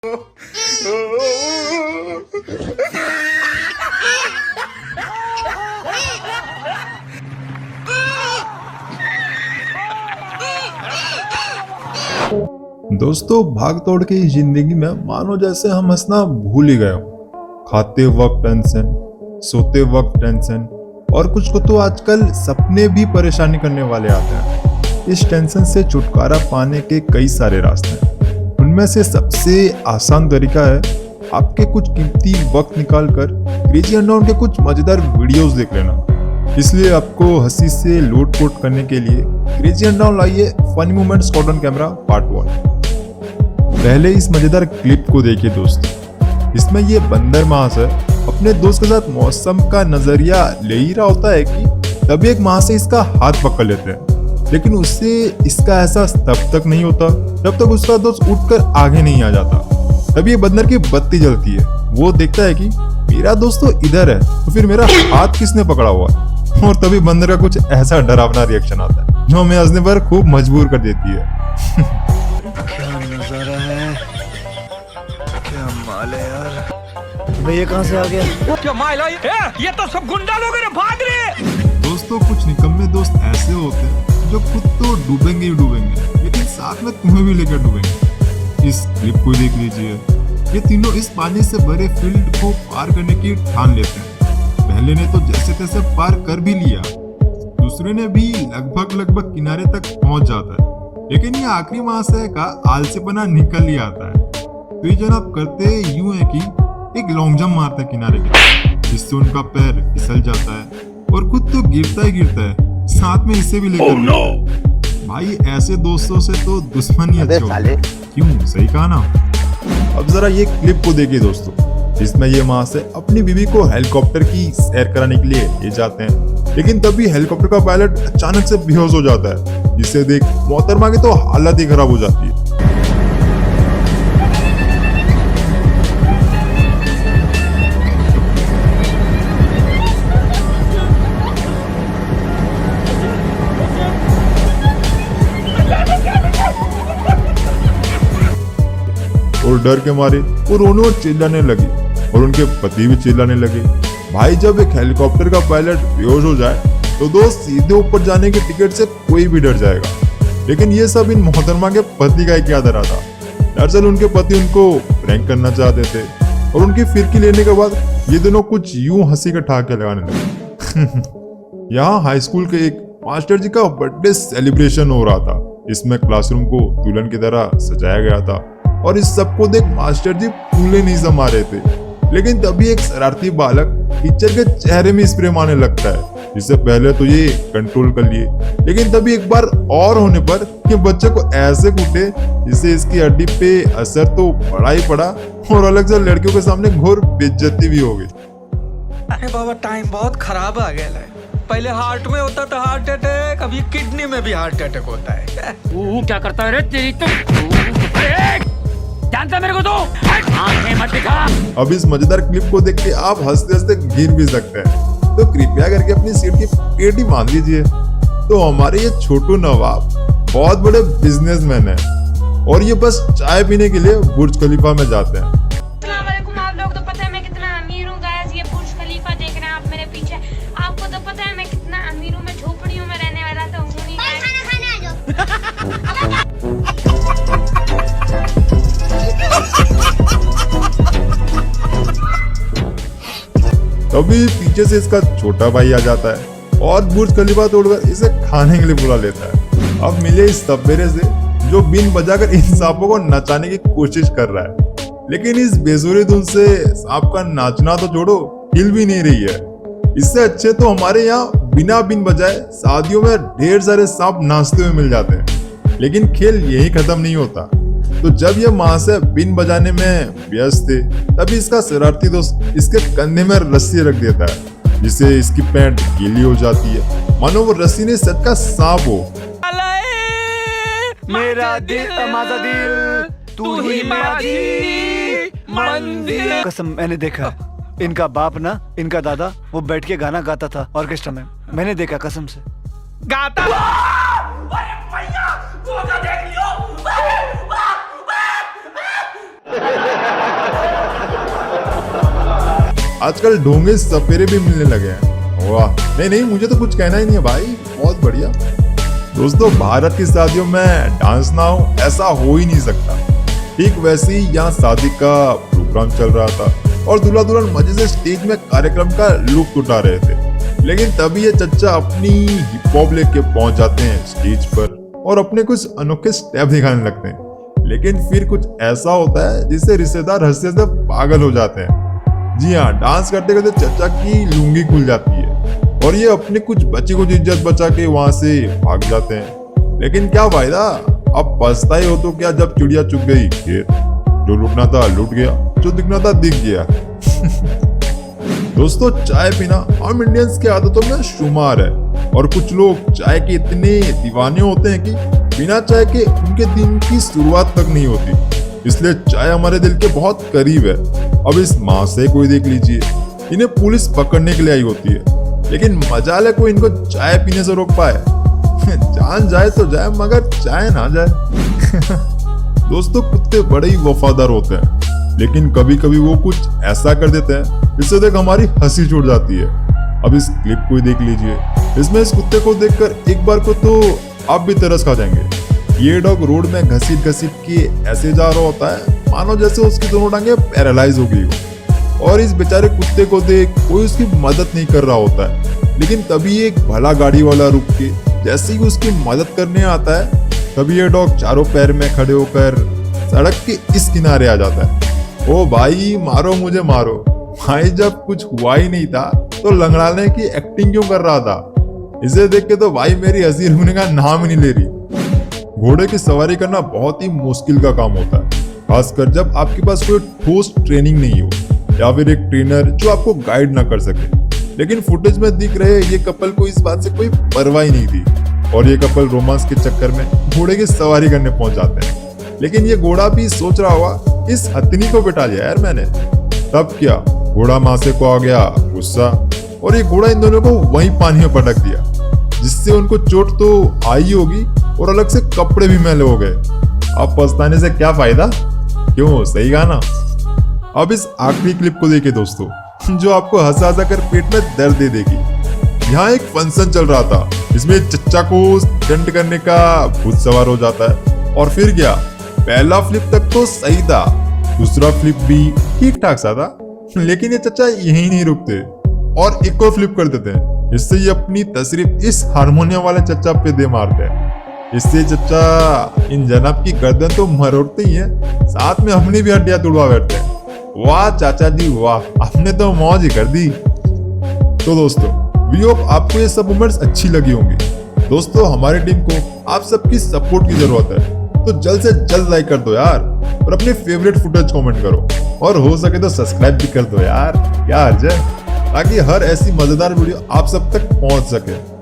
दोस्तों, भाग तोड़ की इस जिंदगी में मानो जैसे हम हंसना भूल ही गए हो। खाते वक्त टेंशन, सोते वक्त टेंशन, और कुछ को तो आजकल सपने भी परेशानी करने वाले आते हैं। इस टेंशन से छुटकारा पाने के कई सारे रास्ते हैं। उनमें से सबसे आसान तरीका है आपके कुछ कीमती वक्त निकालकर क्रेजी अननोन के कुछ मजेदार वीडियोस देख लेना। इसलिए आपको हंसी से लोट-पोट करने के लिए क्रेजी अननोन लाइए funny moments caught on camera part 1। पहले इस मजेदार क्लिप को देखिए दोस्तों। इसमें ये बंदर महाशय अपने दोस्त के साथ मौसम का नजरिया ले ही रहा होता है कि तभी एक महाशय इसका हाथ पकड़ लेते हैं, लेकिन उससे इसका एहसास तब तक नहीं होता जब तक उसका दोस्त उठकर आगे नहीं आ जाता। तभी ये बंदर की बत्ती जलती है। वो देखता है कि मेरा दोस्त तो इधर है, तो फिर मेरा हाथ किसने पकड़ा हुआ है? और तभी बंदर का कुछ ऐसा डरावना रिएक्शन आता है जो हमें हंसने पर खूब मजबूर कर देती है। क्या नजारा है, क्या माल है यार। भाई ये कहाँ से आ गया? क्या माल है ये तो सब गुंडा लोग हैं, भाग रहे। दोस्तों, कुछ निकम्मे दोस्त ऐसे होते हैं जो खुद तो डूबेंगे ही डूबेंगे, लेकिन साथ में तुम्हें भी लेकर डूबेंगे। इस क्लिप को देख लीजिए। ये तीनों इस पानी से भरे फील्ड को पार करने की ठान लेते हैं। पहले ने तो जैसे तैसे पार कर भी लिया, दूसरे ने भी लगभग किनारे तक पहुंच जाता है, लेकिन ये आखिरी महाशय का आलसीपना निकल ही आता है। तो ये जनाब करते यूं है कि एक लॉन्ग जंप मारते हैं किनारे के, जिससे उनका पैर फिसल जाता है और खुद तो गिरता ही गिरता है, साथ में इसे भी लेकर। भाई ऐसे दोस्तों से तो दुश्मनी अच्छी होती है। क्यों, सही कहा ना? अब जरा ये क्लिप को देखिए दोस्तों। इसमें ये महाशय अपनी बीवी को हेलीकॉप्टर की सैर कराने के लिए ले जाते हैं, लेकिन तभी हेलीकॉप्टर का पायलट अचानक से बेहोश हो जाता है, जिसे देख मोहतरमा की तो हालत ही खराब हो जाती है। और डर के मारे वो रोने और चिल्लाने लगी, और उनके पति भी चिल्लाने लगे। भाई, जब एक हेलीकॉप्टर का पायलट बेहोश हो जाए तो दोस्त सीधे ऊपर जाने के टिकट से कोई भी डर जाएगा, लेकिन ये सब इन मोहतरमा के पति का क्या डरा था। दरअसल उनके पति उनको प्रैंक करना चाहते थे, और उनकी फिरकी लेने के बाद ये दोनों कुछ यूं हंसी के ठहाके लगाने लगे। यहाँ हाई स्कूल के एक मास्टर जी का बर्थडे सेलिब्रेशन हो रहा था। इसमें क्लासरूम को दुल्हन की तरह सजाया गया था, और इस सबको देख मास्टर जी फूले नहीं समा रहे थे, लेकिन तभी एक शरारती बालक टीचर के चेहरे में स्प्रे मारने लगता है, जिससे पहले तो ये कंट्रोल कर लिए, लेकिन तभी एक बार और होने पर ये बच्चे को ऐसे कूटे जिससे इसकी हड्डी पे असर तो पड़ा ही पड़ा, और अलग से लड़कियों के सामने घोर बेइज्जती भी हो गई। अरे बाबा, टाइम बहुत खराब आ गया है। पहले हार्ट में होता था हार्ट अटैक, अभी किडनी में भी हार्ट अटैक होता है। क्या करता है रे तेरी तो जानता मेरे को तो आंखें मत दिखा। अब इस मजेदार क्लिप को देख के आप हंसते हंसते गिर भी सकते हैं, तो कृपया करके अपनी सीट की पेटी बांध लीजिए। तो हमारे ये छोटू नवाब बहुत बड़े बिजनेसमैन हैं, और ये बस चाय पीने के लिए बुर्ज खलीफा में जाते हैं। अस्सलाम वालेकुम। आप लोग तो पता है मैं कितना अमीर हूँ गाइस। ये बुर्ज खलीफा देख रहे हैं आप मेरे पीछे। आपको तो पता है मैं कितना अमीर हूँ। मैं झोपड़ियों में रहने वाला तो हूँ नहीं। तभी पीछे से इसका छोटा भाई आ जाता है और बुर्ज खलीफा तोड़कर इसे खाने के लिए बुला लेता है। अब मिले इस तबेरे से जो बीन बजाकर इन सांपों को नचाने की कोशिश कर रहा है, लेकिन इस बेसुरी धुन से सांप का नाचना तो छोड़ो, हिल भी नहीं रही है। इससे अच्छे तो हमारे यहाँ बिना बीन बजाए शादियों में ढेर सारे सांप नाचते हुए मिल जाते हैं, लेकिन खेल यही खत्म नहीं होता। तो जब ये महाशय बीन बजाने में व्यस्त थे, तभी इसका शरारती दोस्त इसके कंधे में रस्सी रख देता है, जिससे इसकी पैंट गीली हो जाती है, मानो वो रस्सी ने सच का सांप हो। मेरा दिल तमाजा दिल, तू ही माझी मंदिर। कसम, मैंने देखा इनका बाप ना, इनका दादा वो बैठ के गाना गाता था ऑर्केस्ट्रा में। मैंने देखा कसम से गाता। आजकल ढोंगे सपेरे भी मिलने लगे हैं। वाह, नहीं मुझे तो कुछ कहना ही नहीं है भाई, बहुत बढ़िया। दोस्तों, भारत की शादियों में डांस ना हो ऐसा हो ही नहीं सकता। ठीक वैसे ही यहाँ शादी का प्रोग्राम चल रहा था और दूल्हा दुल्हन मजे से स्टेज में कार्यक्रम का लुत्फ उठा रहे थे। लेकिन तभी ये चच्चा अपनी हिप हॉप लेके पहुंच जाते हैं स्टेज पर और अपने कुछ अनोखे स्टेप दिखाने लगते हैं। लेकिन फिर कुछ ऐसा होता है जिससे रिश्तेदार हंसने से पागल हो जाते हैं। जी हाँ, डांस करते करते चचा की लुंगी खुल जाती है और ये अपने कुछ बची कुछ इज्जत बचा के वहां से भाग जाते हैं। लेकिन क्या फायदा, अब पछताए हो तो क्या जब चिड़िया चुग गई खेत। जो लुटना था लुट गया, जो दिखना था दिख गया। दोस्तों, चाय पीना हम इंडियंस की आदतों में शुमार है और कुछ लोग चाय के इतने दीवाने होते हैं कि बिना चाय के उनके दिन की शुरुआत तक नहीं होती। इसलिए चाय हमारे दिल के बहुत करीब है। अब इस महाशय को ही देख लीजिए, इन्हें पुलिस पकड़ने के लिए आई होती है, लेकिन मजाल है कोई इनको चाय पीने से रोक पाए। जान जाए तो जाए मगर चाय ना जाए। दोस्तों, कुत्ते बड़े ही वफादार होते हैं, लेकिन कभी कभी वो कुछ ऐसा कर देते हैं जिससे देख हमारी हंसी छूट जाती है। अब इस क्लिप को ही देख लीजिए, इसमें इस कुत्ते को देखकर एक बार को तो आप भी तरस खा जाएंगे। ये डॉग रोड में घसीट के ऐसे जा रहा होता है मानो जैसे उसकी दोनों टांगे पैरालाइज हो गई हो और इस बेचारे कुत्ते को देख कोई उसकी मदद नहीं कर रहा होता है। लेकिन तभी एक भला गाड़ी वाला रुक के जैसे ही उसकी मदद करने आता है, तभी ये डॉग चारों पैर में खड़े होकर सड़क के इस किनारे आ जाता है। ओ भाई, मारो मुझे मारो। भाई, जब कुछ हुआ ही नहीं था तो लंगड़ाने की एक्टिंग क्यों कर रहा था? इसे देख के तो भाई मेरी हंसी रुकने का नाम ही नहीं ले रही। घोड़े की सवारी करना बहुत ही मुश्किल का काम होता है, खासकर जब आपके पास कोई ठोस ट्रेनिंग नहीं हो या फिर एक ट्रेनर जो आपको गाइड ना कर सके। लेकिन फुटेज में दिख रहे ये कपल को इस बात से कोई परवाह ही नहीं थी और ये कपल रोमांस के चक्कर में घोड़े की सवारी करने पहुंच जाते हैं। लेकिन ये घोड़ा भी सोच रहा होगा, इस हथनी को बिठा लिया यार मैंने। तब क्या, घोड़ा मासे को आ गया गुस्सा और ये घोड़ा इन दोनों को वहीं पानी में पटक दिया, जिससे उनको चोट तो आई होगी और अलग से कपड़े भी मैले हो गए। अब पछताने से क्या फायदा, क्यों? सही गाना। अब इस आखिरी क्लिप को देखिए दोस्तों, जो आपको हंसा हंसा कर पेट में दर्द दे देगी। यहाँ एक फंक्शन चल रहा था, इसमें चच्चा को स्टंट करने का भूत सवार हो जाता है और फिर क्या, पहला फ्लिप तक तो सही था, दूसरा फ्लिप भी ठीक ठाक सा था, लेकिन ये चच्चा यहीं नहीं रुकते और एक और फ्लिप कर देते हैं। इससे ये अपनी तशरीफ इस हारमोनियम वाले चच्चा पे दे मारते हैं। इससे चच्चा इन जनाब की गर्दन तो मरोड़ते ही है, साथ में अपनी भी हड्डियां तोड़वा बैठते हैं। वाह चाचा जी वाह, आपने तो मौज ही कर दी। तो दोस्तों, वी होप आपको ये सब मोमेंट्स अच्छी लगी होंगी। दोस्तों, हमारी टीम को आप सबकी सपोर्ट की जरूरत है, तो जल्द से जल्द लाइक कर दो यार और अपने फेवरेट फुटेज कमेंट करो और हो सके तो सब्सक्राइब भी कर दो यार, क्या अर्ज है, ताकि हर ऐसी मजेदार वीडियो आप सब तक पहुंच सके।